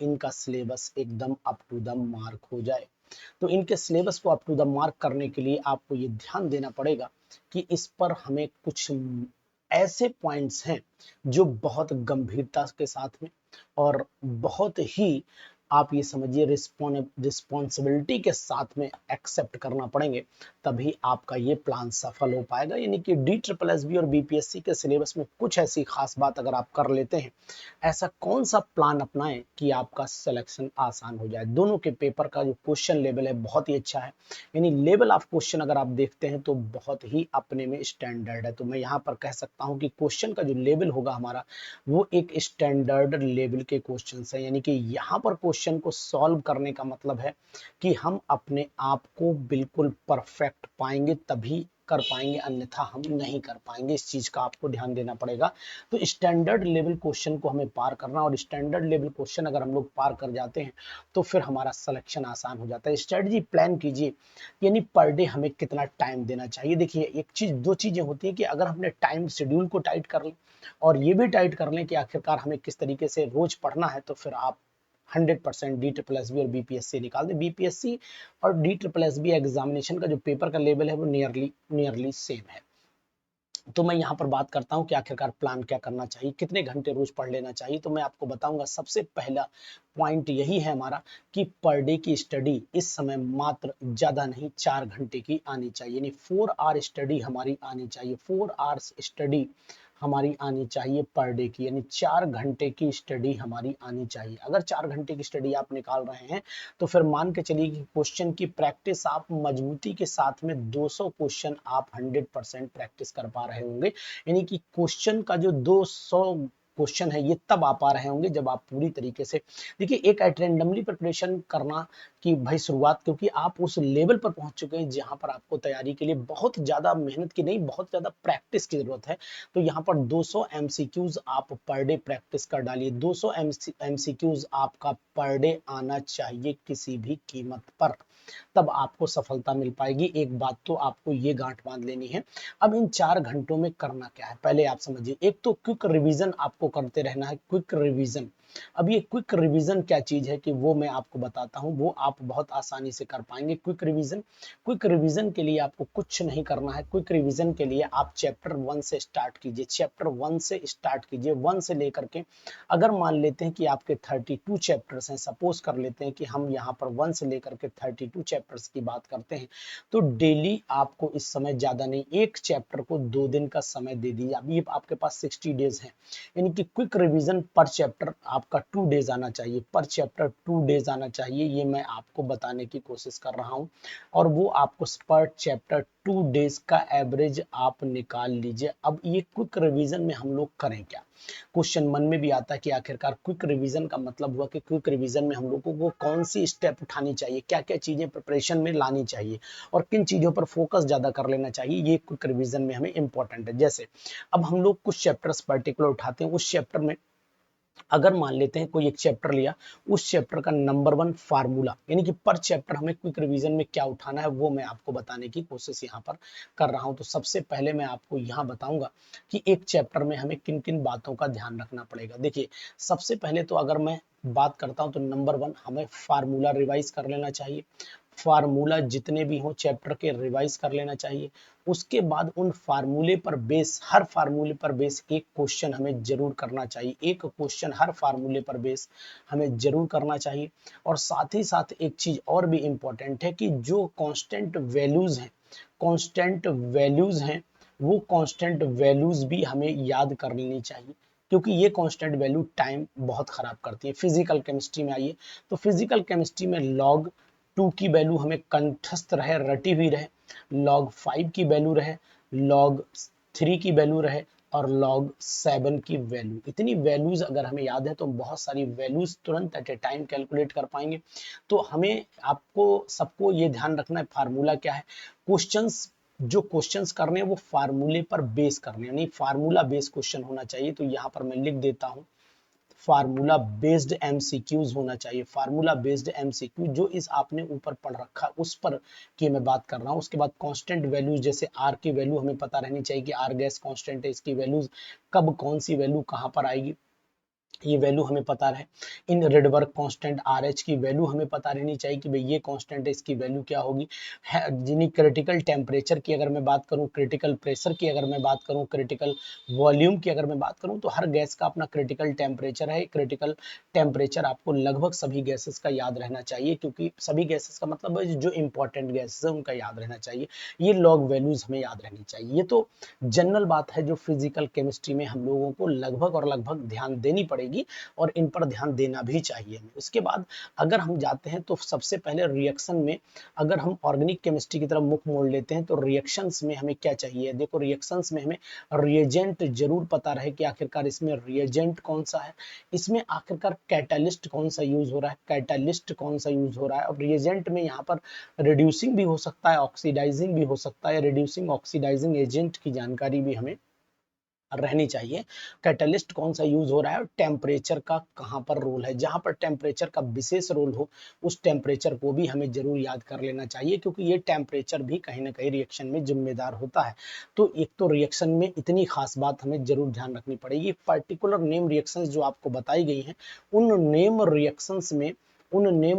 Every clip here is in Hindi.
इनका सिलेबस एकदम अप टू द मार्क हो जाए। तो इनके सिलेबस को अप टू द मार्क करने के लिए आपको ये ध्यान देना पड़ेगा कि इस पर हमें कुछ ऐसे पॉइंट्स हैं जो बहुत गंभीरता के साथ में और बहुत ही आप ये समझिए रिस्पॉन्सिबिलिटी के साथ में एक्सेप्ट करना पड़ेंगे, तभी आपका ये प्लान सफल हो पाएगा। यानी कि DSSB और BPSC के सिलेबस में कुछ ऐसी खास बात अगर आप कर लेते हैं, ऐसा कौन सा प्लान अपनाएं कि आपका सिलेक्शन आसान हो जाए। दोनों के पेपर का जो क्वेश्चन लेवल है बहुत ही अच्छा है, यानी लेवल ऑफ क्वेश्चन अगर आप देखते हैं तो बहुत ही अपने में स्टैंडर्ड है। तो मैं यहाँ पर कह सकता हूँ कि क्वेश्चन का जो लेवल होगा हमारा वो एक स्टैंडर्ड लेवल के क्वेश्चन है। यानी कि यहाँ पर क्वेश्चन को सॉल्व करने का मतलब है कि हम अपने आप को बिल्कुल परफेक्ट पाएंगे, तभी कर पाएंगे, अन्यथा हम नहीं कर पाएंगे। इस चीज का आपको ध्यान देना पड़ेगा। तो स्टैंडर्ड लेवल क्वेश्चन को हमें पार करना, और स्टैंडर्ड लेवल क्वेश्चन अगर हम लोग पार कर जाते हैं तो फिर हमारा सिलेक्शन आसान हो जाता है। स्ट्रेटजी प्लान कीजिए, यानी पर डे हमें कितना टाइम देना चाहिए। देखिए एक चीज, दो चीजें होती हैं कि अगर हमने टाइम शेड्यूल को टाइट कर लें और ये भी टाइट कर लें कि आखिरकार हमें किस तरीके से रोज पढ़ना है, तो फिर आप 100% DSSB और BPSC निकाल दें। BPSC और DSSB एग्जामिनेशन का जो पेपर का लेवल है वो नियरली सेम है। तो मैं यहाँ पर बात करता हूँ कि आखिरकार प्लान क्या करना चाहिए, कितने घंटे रोज पढ़ लेना चाहिए। तो मैं आपको बताऊंगा, सबसे पहला पॉइंट यही है हमारा कि पर डे की स्टडी इस समय मात्र ज्यादा नहीं 4 घंटे की आनी चाहिए, यानी 4 आवर स्टडी हमारी आनी चाहिए। 4 आवर्स स्टडी हमारी आनी चाहिए पर डे की, यानी 4 घंटे की स्टडी हमारी आनी चाहिए। अगर 4 घंटे की स्टडी आप निकाल रहे हैं तो फिर मान के चलिए कि क्वेश्चन की प्रैक्टिस आप मजबूती के साथ में 200 क्वेश्चन आप 100% प्रैक्टिस कर पा रहे होंगे। यानी कि क्वेश्चन का जो 200 क्वेश्चन है ये तब आ पा रहे होंगे जब आप पूरी तरीके से, देखिए एक रैंडमली प्रिपरेशन करना कि भाई शुरुआत, क्योंकि आप उस लेवल पर पहुंच चुके हैं जहां पर आपको तैयारी के लिए बहुत ज्यादा मेहनत की नहीं, बहुत ज्यादा प्रैक्टिस की जरूरत है। तो यहाँ पर 200 MCQs आप पर डे प्रैक्टिस कर डालिए। 200 MCQs आपका पर डे आना चाहिए किसी भी कीमत पर, तब आपको सफलता मिल पाएगी। एक बात तो आपको ये गांठ बांध लेनी है। अब इन 4 घंटों में करना क्या है पहले आप समझिए। एक तो क्विक रिवीजन आपको करते रहना है, क्विक रिवीजन। अब ये क्विक रिवीजन क्या चीज है कि वो मैं आपको बताता हूं, वो आप बहुत आसानी से कर पाएंगे। क्विक रिवीजन के लिए आपको कुछ नहीं करना है। क्विक रिवीजन के लिए आप चैप्टर 1 से स्टार्ट कीजिए, चैप्टर 1 से स्टार्ट कीजिए। 1 से लेकर के अगर मान लेते हैं कि आपके 32 चैप्टर्स हैं, सपोज कर लेते हैं कि हम यहाँ पर 1 से लेकर के 32 चैप्टर्स की बात करते हैं, तो डेली आपको इस समय ज्यादा नहीं, एक चैप्टर को 2 दिन का समय दे दीजिए। अभी आपके पास 60 डेज है, यानी कि क्विक रिवीजन पर चैप्टर आपका 2 डेज आना चाहिए, पर चैप्टर 2 डेज आना चाहिए। ये मैं आपको बताने की कोशिश कर रहा हूँ, और वो आपको पर चैप्टर 2 डेज का एवरेज आप निकाल लीजिए। अब ये क्विक रिवीजन में हम लोग करें क्या, क्वेश्चन मन में भी आता है कि आखिरकार क्विक रिवीजन का मतलब हुआ कि क्विक रिवीजन में हम लोगों को कौन सी स्टेप उठानी चाहिए, क्या क्या चीजें प्रिपरेशन में लानी चाहिए और किन चीजों पर फोकस ज्यादा कर लेना चाहिए, ये क्विक रिवीजन में हमें इंपॉर्टेंट है। जैसे अब हम लोग कुछ चैप्टर्स पर्टिकुलर उठाते हैं, उस चैप्टर में अगर मान लेते हैं कोई एक चैप्टर लिया, उस चैप्टर का नंबर 1 फार्मूला, यानी कि पर चैप्टर हमें क्विक रिवीजन में क्या उठाना है वो मैं आपको बताने की कोशिश यहाँ पर कर रहा हूँ। तो सबसे पहले मैं आपको यहाँ बताऊंगा कि एक चैप्टर में हमें किन किन बातों का ध्यान रखना पड़ेगा। देखिए सबसे पहले तो अगर मैं बात करता हूँ तो नंबर 1 हमें फार्मूला रिवाइज कर लेना चाहिए। फार्मूला जितने भी हों चैप्टर के रिवाइज कर लेना चाहिए। उसके बाद उन फार्मूले पर बेस, हर फार्मूले पर बेस एक क्वेश्चन हमें जरूर करना चाहिए, एक क्वेश्चन हर फार्मूले पर बेस हमें जरूर करना चाहिए। और साथ ही साथ एक चीज और भी इंपॉर्टेंट है कि जो कांस्टेंट वैल्यूज हैं, कांस्टेंट वैल्यूज हैं, वो कांस्टेंट वैल्यूज भी हमें याद कर लेनी चाहिए, क्योंकि ये कांस्टेंट वैल्यू टाइम बहुत खराब करती है। फिजिकल केमिस्ट्री में आइए, तो फिजिकल केमिस्ट्री में log 2 की वैल्यू हमें कंठस्थ रहे, रटी हुई रहे, log 5 की वैल्यू रहे, log 3 की वैल्यू रहे और log 7 की वैल्यू। इतनी वैल्यूज अगर हमें याद है तो हम बहुत सारी वैल्यूज तुरंत एट ए टाइम कैलकुलेट कर पाएंगे। तो हमें आपको सबको ये ध्यान रखना है फार्मूला क्या है। क्वेश्चंस, जो क्वेश्चंस करने हैं वो फार्मूले पर बेस करने हैं, यानी फार्मूला बेस्ड क्वेश्चन होना चाहिए। तो यहाँ पर मैं लिख देता हूँ फार्मूला बेस्ड एमसीक्यूज होना चाहिए। फार्मूला बेस्ड एमसीक्यू जो इस आपने ऊपर पढ़ रखा उस पर की मैं बात कर रहा हूँ। उसके बाद कांस्टेंट वैल्यूज, जैसे आर की वैल्यू हमें पता रहनी चाहिए कि आर गैस कांस्टेंट है, इसकी वैल्यूज कब कौन सी वैल्यू कहाँ पर आएगी। ये वैल्यू हमें पता रहे। इन रेडबर्ग कांस्टेंट RH की वैल्यू हमें पता रहनी चाहिए कि भाई ये कांस्टेंट है, इसकी वैल्यू क्या होगी। जिन्हें क्रिटिकल टेम्परेचर की अगर मैं बात करूं, क्रिटिकल प्रेशर की अगर मैं बात करूं, क्रिटिकल वॉल्यूम की अगर मैं बात करूं, तो हर गैस का अपना क्रिटिकल टेम्परेचर है। क्रिटिकल टेम्परेचर आपको लगभग सभी गैसेस का याद रहना चाहिए, क्योंकि सभी गैसेस का मतलब है जो इंपॉर्टेंट गैसेस है उनका याद रहना चाहिए। ये लॉग वैल्यूज हमें याद रहनी चाहिए। ये तो जनरल बात है जो फिजिकल केमिस्ट्री में हम लोगों को लगभग और लगभग ध्यान देनी पड़ेगी और इन पर ध्यान देना भी चाहिए। इसके बाद अगर हम जाते हैं तो सबसे पहले रिएक्शन में, अगर हम ऑर्गेनिक केमिस्ट्री की तरफ मुख मोड़ लेते हैं तो रिएक्शंस में हमें क्या चाहिए। देखो रिएक्शंस में हमें रिएजेंट जरूर पता रहे कि आखिरकार इसमें रिएजेंट कौन सा है, इसमें आखिरकार कैटालिस्ट कौन सा यूज हो रहा है, कैटालिस्ट कौन सा यूज हो रहा है। और रिएजेंट में यहाँ पर रिड्यूसिंग भी हो सकता है, ऑक्सीडाइजिंग भी हो सकता है। रिड्यूसिंग ऑक्सीडाइजिंग एजेंट की जानकारी भी हमें रहनी चाहिए। कैटलिस्ट कौन सा यूज हो रहा है और टेम्परेचर का कहां पर रोल है। जहां पर टेम्परेचर का विशेष रोल हो उस टेम्परेचर को भी हमें जरूर याद कर लेना चाहिए, क्योंकि ये टेम्परेचर भी कहीं ना कहीं रिएक्शन में जिम्मेदार होता है। तो एक तो रिएक्शन में इतनी खास बात हमें जरूर ध्यान रखनी पड़ेगी। पर्टिकुलर नेम रिएक्शंस जो आपको बताई गई हैं, उन नेम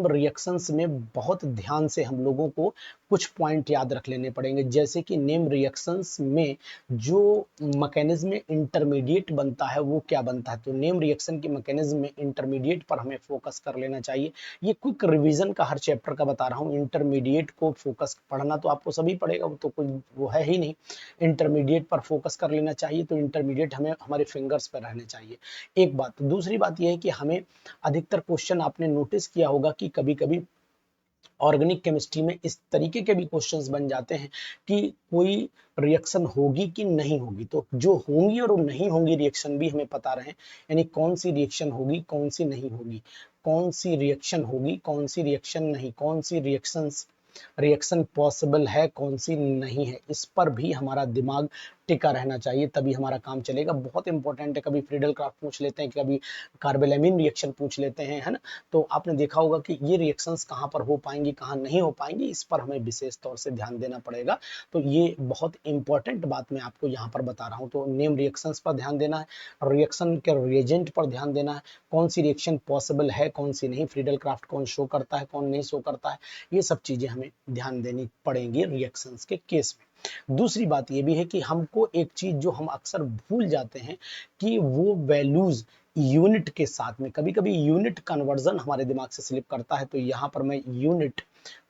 रिएक्शंस में बहुत ध्यान से हम लोगों को कुछ पॉइंट याद रख लेने पड़ेंगे। जैसे कि नेम रिएक्शंस में जो मैकेनिज्म में इंटरमीडिएट बनता है वो क्या बनता है। तो नेम रिएक्शन की मैकेनिज्म में इंटरमीडिएट पर हमें फोकस कर लेना चाहिए। ये क्विक रिवीजन का हर चैप्टर का बता रहा हूँ। इंटरमीडिएट को फोकस पढ़ना तो आपको सभी पड़ेगा, वो तो कोई वो है ही नहीं। इंटरमीडिएट पर फोकस कर लेना चाहिए। तो इंटरमीडिएट हमें हमारे फिंगर्स पर रहने चाहिए। एक बात। दूसरी बात यह है कि हमें अधिकतर क्वेश्चन आपने नोटिस किया होगा कि कभी कभी ऑर्गेनिक केमिस्ट्री में इस तरीके के भी क्वेश्चंस बन जाते हैं कि कोई रिएक्शन होगी कि नहीं होगी। तो जो होंगी और नहीं होंगी रिएक्शन भी हमें पता रहे, यानी कौन सी रिएक्शन होगी कौन सी नहीं होगी, कौन सी रिएक्शन होगी कौन सी रिएक्शन नहीं, कौन सी रिएक्शन पॉसिबल है कौन सी नहीं है, इस पर भी हमारा दिमाग टिका रहना चाहिए, तभी हमारा काम चलेगा। बहुत इंपॉर्टेंट है। कभी फ्रीडल क्राफ्ट पूछ लेते हैं, कभी कार्बेलामिन रिएक्शन पूछ लेते हैं, है ना। तो आपने देखा होगा कि ये रिएक्शंस कहाँ पर हो पाएंगी कहाँ नहीं हो पाएंगी, इस पर हमें विशेष तौर से ध्यान देना पड़ेगा। तो ये बहुत इंपॉर्टेंट बात मैं आपको यहाँ पर बता रहा हूँ। तो नेम रिएक्शंस पर ध्यान देना है, रिएक्शन के रिएजेंट पर ध्यान देना है, कौन सी रिएक्शन पॉसिबल है कौन सी नहीं, फ्रीडल क्राफ्ट कौन शो करता है कौन नहीं शो करता है, ये सब चीजें हमें ध्यान देनी पड़ेंगी रिएक्शंस के केस में। दूसरी बात ये भी है कि हमको एक चीज जो हम अक्सर भूल जाते हैं कि वो वैल्यूज यूनिट के साथ में, कभी कभी यूनिट कन्वर्जन हमारे दिमाग से स्लिप करता है। तो यहाँ पर मैं यूनिट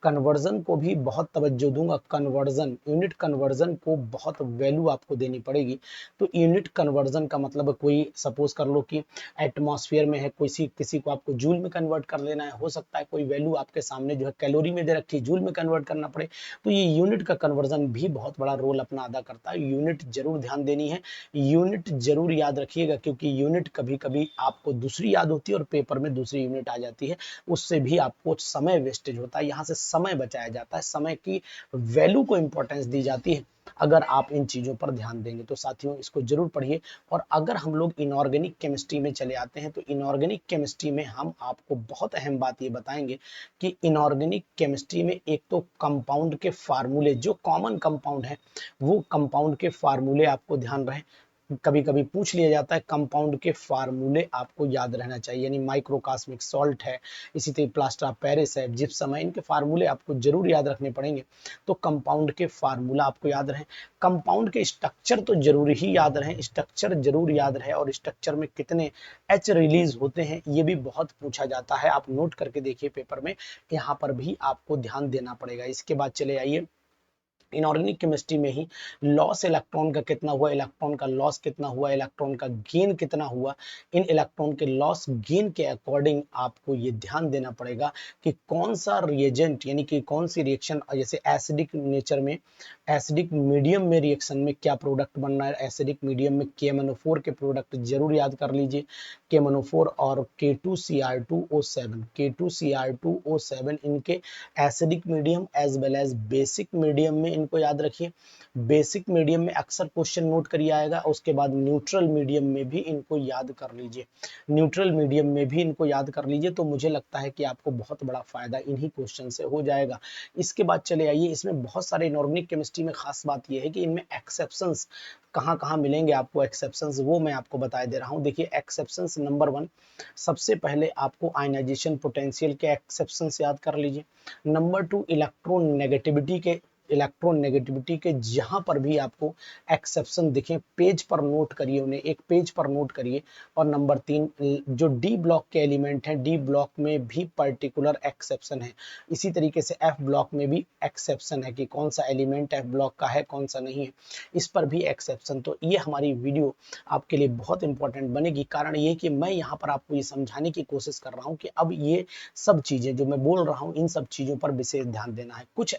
कन्वर्जन को भी बहुत तवज्जो दूंगा। कन्वर्जन, यूनिट कन्वर्जन को बहुत वैल्यू आपको देनी पड़ेगी। तो यूनिट कन्वर्जन का मतलब कोई सपोज कर लो कि एटमॉस्फेयर में है, किसी को आपको जूल में कन्वर्ट कर लेना है, हो सकता है कोई वैल्यू आपके सामने जो है कैलोरी में दे रखी है, जूल में कन्वर्ट करना पड़े। तो ये यूनिट का कन्वर्जन भी बहुत बड़ा रोल अपना अदा करता है। यूनिट जरूर ध्यान देनी है, यूनिट जरूर याद रखिएगा, क्योंकि यूनिट कभी कभी आपको दूसरी याद होती है और पेपर में दूसरी यूनिट आ जाती है, उससे भी आपको समय वेस्टेज होता है। यहाँ से समय बचाया जाता है, समय की वैल्यू को इंपॉर्टेंस दी जाती है अगर आप इन चीजों पर ध्यान देंगे। तो साथियों इसको जरूर पढ़िए। और अगर हम लोग इनऑर्गेनिक केमिस्ट्री में चले आते हैं तो इनऑर्गेनिक केमिस्ट्री में हम आपको बहुत अहम बात ये बताएंगे कि इनऑर्गेनिक केमिस्ट्री में एक तो कंपाउंड के फार्मूले, जो कॉमन कंपाउंड है वो कंपाउंड के फार्मूले आपको ध्यान रहे। कभी कभी पूछ लिया जाता है, कंपाउंड के फार्मूले आपको याद रहना चाहिए। यानी माइक्रोकास्मिक सॉल्ट है, इसी तरह प्लास्टर ऑफ पेरिस है, जिप्सम है, इनके फार्मूले आपको जरूर याद रखने पड़ेंगे। तो कंपाउंड के फार्मूला आपको याद रहे, कंपाउंड के स्ट्रक्चर तो जरूरी ही याद रहे, स्ट्रक्चर जरूर याद रहे। और स्ट्रक्चर में कितने एच रिलीज होते हैं ये भी बहुत पूछा जाता है, आप नोट करके देखिए पेपर में, यहाँ पर भी आपको ध्यान देना पड़ेगा। इसके बाद चले आइए इनऑर्गेनिक केमिस्ट्री में ही लॉस इलेक्ट्रॉन का कितना हुआ, इलेक्ट्रॉन का लॉस कितना हुआ, इलेक्ट्रॉन का गेन कितना हुआ। इन इलेक्ट्रॉन के लॉस गेन के अकॉर्डिंग आपको ये ध्यान देना पड़ेगा कि कौन सा रिएजेंट, यानी कि कौन सी रिएक्शन, जैसे एसिडिक नेचर में, एसिडिक मीडियम में रिएक्शन में क्या प्रोडक्ट बन रहा है। एसिडिक मीडियम में KMnO4 के प्रोडक्ट जरूर याद कर लीजिए, KMnO4 और K2Cr2O7, K2Cr2O7 इनके acidic medium as well as basic medium में इनको याद रखिए। बेसिक मीडियम में अक्सर क्वेश्चन नोट करिए आएगा, उसके बाद न्यूट्रल मीडियम में भी इनको याद कर लीजिए, न्यूट्रल मीडियम में भी इनको याद कर लीजिए। तो मुझे लगता है कि आपको बहुत बड़ा फायदा इन्हीं क्वेश्चन से हो जाएगा। इसके बाद चले आइए, इसमें बहुत सारे इनऑर्गेनिक केमिस्ट्री में खास बात यह है कि इनमें एक्सेप्शंस कहाँ कहाँ मिलेंगे आपको, एक्सेप्शंस वो मैं आपको बता दे रहा हूँ। देखिए एक्सेप्शंस नंबर 1, सबसे पहले आपको आयनाइजेशन पोटेंशियल के एक्सेप्शंस याद कर लीजिए। नंबर 2, इलेक्ट्रॉन नेगेटिविटी के जहां पर भी आपको एक्सेप्शन दिखे पेज पर नोट करिए, उन्हें एक पेज पर नोट करिए। और नंबर 3, जो डी ब्लॉक के एलिमेंट हैं, डी ब्लॉक में भी पर्टिकुलर एक्सेप्शन है। इसी तरीके से एफ ब्लॉक में भी एक्सेप्शन है कि कौन सा एलिमेंट एफ ब्लॉक का है, कौन सा नहीं है, इस पर भी एक्सेप्शन। तो ये हमारी वीडियो आपके लिए बहुत इंपॉर्टेंट बनेगी। कारण ये कि मैं यहाँ पर आपको ये समझाने की कोशिश कर रहा हूँ कि अब ये सब चीजें जो मैं बोल रहा हूँ, इन सब चीजों पर विशेष ध्यान देना है। कुछ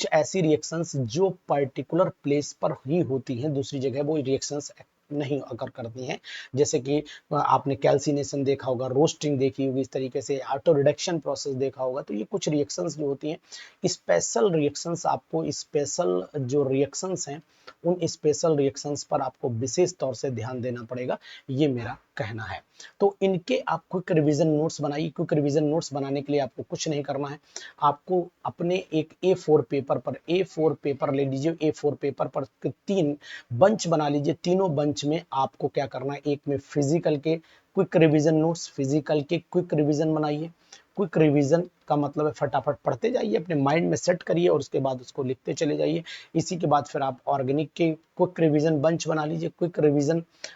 ऐसी रिएक्शंस जो पर्टिकुलर प्लेस पर ही होती हैं, दूसरी जगह वो रिएक्शंस नहीं अगर करती हैं। जैसे कि आपने कैल्सिनेशन देखा होगा, रोस्टिंग देखी होगी, इस तरीके से ऑटो रिडक्शन प्रोसेस देखा होगा। तो ये कुछ रिएक्शंस जो होती हैं स्पेशल रिएक्शंस, आपको स्पेशल जो रिएक्शंस हैं उन स्पेशल रिएक्शंस पर आपको विशेष तौर से ध्यान देना पड़ेगा, ये मेरा कहना है। तो इनके आप क्विक रिवीजन नोट्स बनाइए। क्विक रिवीजन नोट्स बनाने के लिए आपको कुछ नहीं करना है, आपको अपने एक A4 पेपर ले लीजिए, A4 पेपर पर 3 बंच बना लीजिए। तीनों बंच में आपको क्या करना है, एक में फिजिकल के क्विक रिवीजन नोट्स, फिजिकल के क्विक रिवीजन बनाइए। क्विक रिवीजन का मतलब है फटाफट पढ़ते जाइए, अपने माइंड में सेट करिए और उसके बाद उसको लिखते चले जाइए। इसी के बाद फिर आप ऑर्गेनिक के क्विक रिवीजन बंच बना लीजिए,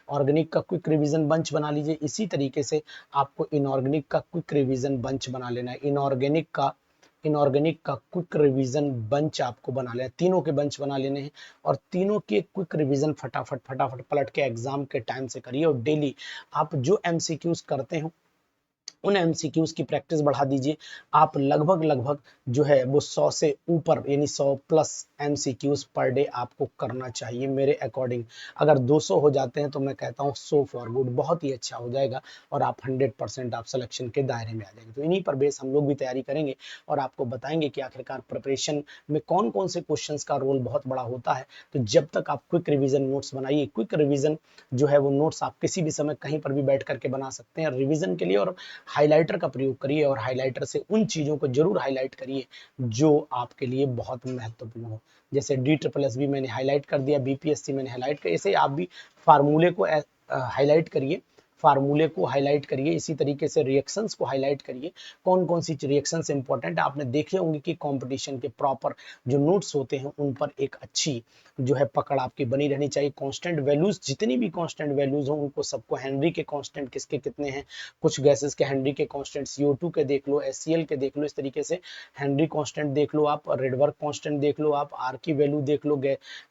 ऑर्गेनिक का क्विक रिवीजन बंच बना लीजिए। इसी तरीके से आपको इनऑर्गेनिक का क्विक रिवीजन बंच बना लेना है। इनऑर्गेनिक का क्विक रिवीजन बंच आपको बना लेना है, तीनों के बंच बना लेने हैं। और तीनों के क्विक रिवीजन फटाफट फटाफट पलट के एग्जाम के टाइम से करिए। और डेली आप जो एमसीक्यूज करते हो उन एमसीक्यूज की प्रैक्टिस बढ़ा दीजिए। आप लगभग जो है वो 100 से ऊपर यानी 100 प्लस एमसीक्यूज पर डे आपको करना चाहिए मेरे अकॉर्डिंग। अगर 200 हो जाते हैं तो मैं कहता हूँ सो फॉर गुड, बहुत ही अच्छा हो जाएगा और आप 100% आप सिलेक्शन के दायरे में आ जाएंगे। तो इन्हीं पर बेस हम लोग भी तैयारी करेंगे और आपको बताएंगे कि आखिरकार प्रिपरेशन में कौन कौन से क्वेश्चंस का रोल बहुत बड़ा होता है। तो जब तक आप क्विक रिवीजन नोट्स बनाइए, क्विक रिवीजन जो है वो नोट्स आप किसी भी समय कहीं पर भी बैठ करके बना सकते हैं रिवीजन के लिए। और हाइलाइटर का प्रयोग करिए और हाइलाइटर से उन चीजों को जरूर हाईलाइट करिए जो आपके लिए बहुत महत्वपूर्ण हो। जैसे DSSS मैंने हाईलाइट कर दिया, BPSC मैंने हाईलाइट किया, ऐसे आप भी फार्मूले को हाईलाइट करिए, इसी तरीके से रिएक्शंस को हाईलाइट करिए। कौन कौन सी रिएक्शंस इंपॉर्टेंट आपने देखे होंगे कि कंपटीशन के प्रॉपर जो नोट्स होते हैं उन पर एक अच्छी जो है पकड़ आपकी बनी रहनी चाहिए। कांस्टेंट वैल्यूज, जितनी भी कांस्टेंट वैल्यूज हो उनको सबको, हेनरी के कांस्टेंट किसके कितने हैं, कुछ गैसेस के हेनरी के कांस्टेंट, CO2 के देख लो, HCl के देख लो, इस तरीके से हेनरी कांस्टेंट देख लो आप, रेडबर्ग कांस्टेंट देख लो आप, R की वैल्यू देख लो,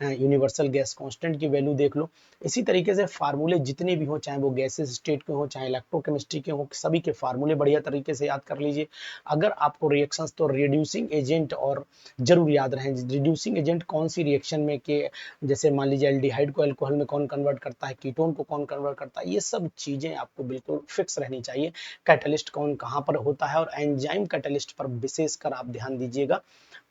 यूनिवर्सल गैस कांस्टेंट की वैल्यू देख लो। इसी तरीके से फार्मूले जितने भी हो, चाहे वो गैसेस स्टेट के हो चाहे इलेक्ट्रोकेमिस्ट्री के हो, सभी के फार्मूले बढ़िया तरीके से याद कर लीजिए। अगर आपको रिएक्शंस तो रिड्यूसिंग एजेंट और जरूर याद रहे, रिड्यूसिंग एजेंट कौन सी रिएक्शन में के, जैसे मान लीजिए एल्डिहाइड को अल्कोहल में कौन कन्वर्ट करता है, कीटोन को कौन कन्वर्ट करता है, ये सब चीजें आपको बिल्कुल फिक्स रहनी चाहिए। कैटलिस्ट कौन कहां पर होता है और एंजाइम कैटलिस्ट पर विशेषकर आप ध्यान दीजिएगा,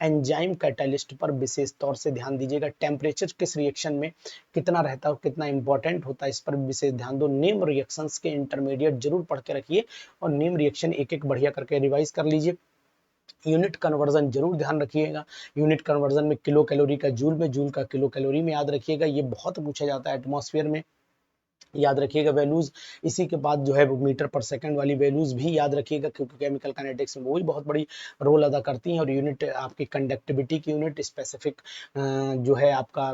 एंजाइम कैटलिस्ट पर विशेष तौर से ध्यान दीजिएगा। टेम्परेचर किस रिएक्शन में कितना रहता है और कितना इंपॉर्टेंट होता है, इस पर विशेष ध्यान दो। नेम रिएक्शंस के इंटरमीडिएट जरूर पढ़ के रखिए और नेम रिएक्शन एक एक बढ़िया करके रिवाइज कर लीजिए। यूनिट कन्वर्जन जरूर ध्यान रखिएगा, यूनिट कन्वर्जन में किलो कैलोरी का जूल में, जूल का किलो कैलोरी में याद रखिएगा, ये बहुत पूछा जाता है एटमॉस्फेयर में, याद रखिएगा वैल्यूज। इसी के बाद जो है वो मीटर पर सेकंड वाली वैल्यूज भी याद रखिएगा, क्योंकि केमिकल काइनेटिक्स में वो भी बहुत बड़ी रोल अदा करती हैं। और यूनिट आपकी कंडक्टिविटी की यूनिट, स्पेसिफिक जो है आपका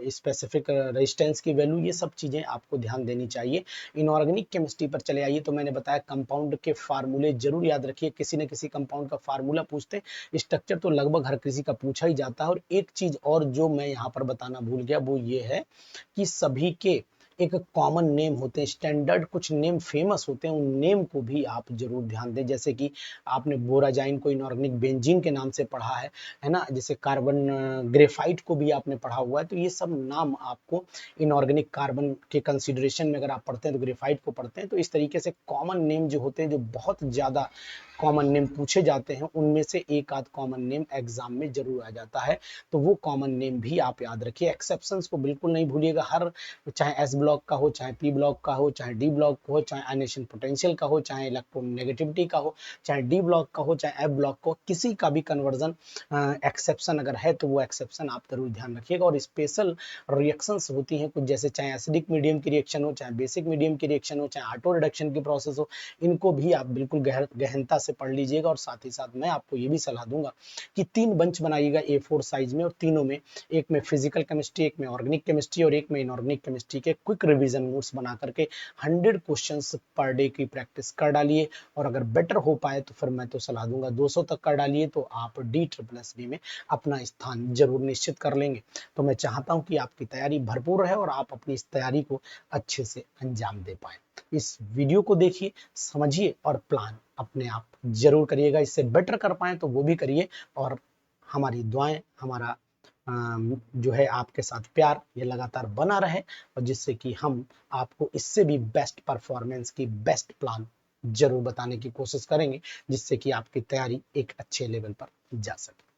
स्पेसिफिक रेजिस्टेंस की वैल्यू, ये सब चीजें आपको ध्यान देनी चाहिए। इनऑर्गेनिक केमिस्ट्री पर चले आइए, तो मैंने बताया कंपाउंड के फार्मूले जरूर याद रखिए, किसी न किसी कंपाउंड का फार्मूला पूछते हैं, स्ट्रक्चर तो लगभग हर किसी का पूछा ही जाता है। और एक चीज और जो मैं यहाँ पर बताना भूल गया वो ये है कि सभी के एक कॉमन नेम होते हैं, स्टैंडर्ड कुछ नेम फेमस होते हैं, उन नेम को भी आप जरूर ध्यान दें। जैसे कि आपने बोराजाइन को इनऑर्गेनिक बेंजीन के नाम से पढ़ा है ना, जैसे कार्बन ग्रेफाइट को भी आपने पढ़ा हुआ है। तो ये सब नाम आपको इनऑर्गेनिक कार्बन के कंसिडरेशन में अगर आप पढ़ते हैं तो ग्रेफाइट को पढ़ते हैं। तो इस तरीके से कॉमन नेम जो होते हैं, जो बहुत ज्यादा कॉमन नेम पूछे जाते हैं, उनमें से एक आध कॉमन नेम एग्जाम में जरूर आ जाता है। तो वो कॉमन नेम भी आप याद रखिए। एक्सेप्शंस को बिल्कुल नहीं भूलिएगा। हर, चाहे एस ब्लॉक का हो, चाहे पी ब्लॉक का हो, चाहे डी ब्लॉक हो, चाहे आयनेशन पोटेंशियल का हो, चाहे इलेक्ट्रोनेगेटिविटी का हो, चाहे डी ब्लॉक का हो, चाहे एफ ब्लॉक का हो, किसी का भी कन्वर्जन एक्सेप्शन अगर है तो वो एक्सेप्शन आप जरूर ध्यान रखिएगा। और स्पेशल रिएक्शंस होती हैं कुछ, जैसे चाहे एसिडिक मीडियम की रिएक्शन हो, चाहे बेसिक मीडियम की रिएक्शन हो, चाहे ऑटो रिडक्शन की प्रोसेस हो, इनको भी आप बिल्कुल गहनता से पढ़ लीजिएगा। और साथ ही साथ मैं आपको ये भी सलाह दूंगा कि 3 बंच बनाइएगा A4 साइज में, और तीनों में, एक में फिजिकल केमिस्ट्री, एक में ऑर्गेनिक केमिस्ट्री और एक में इनऑर्गेनिक केमिस्ट्री के क्विक रिवीजन नोट्स बना करके 100 क्वेश्चंस पर डे की प्रैक्टिस कर डालिए। और अगर बेटर हो पाए तो फिर मैं तो सलाह दूंगा 200 तक कर डालिए, तो आप DSSS में अपना स्थान जरूर निश्चित कर लेंगे। तो मैं चाहता हूं कि आपकी तैयारी भरपूर रहे और आप अपनी इस तैयारी को अच्छे से अंजाम दे पाए। इस वीडियो को देखिए, समझिए और प्लान अपने आप जरूर करिएगा। इससे बेटर कर पाए तो वो भी करिए। और हमारी दुआएं, हमारा जो है आपके साथ प्यार, ये लगातार बना रहे, और जिससे कि हम आपको इससे भी बेस्ट परफॉर्मेंस की बेस्ट प्लान जरूर बताने की कोशिश करेंगे, जिससे कि आपकी तैयारी एक अच्छे लेवल पर जा सके।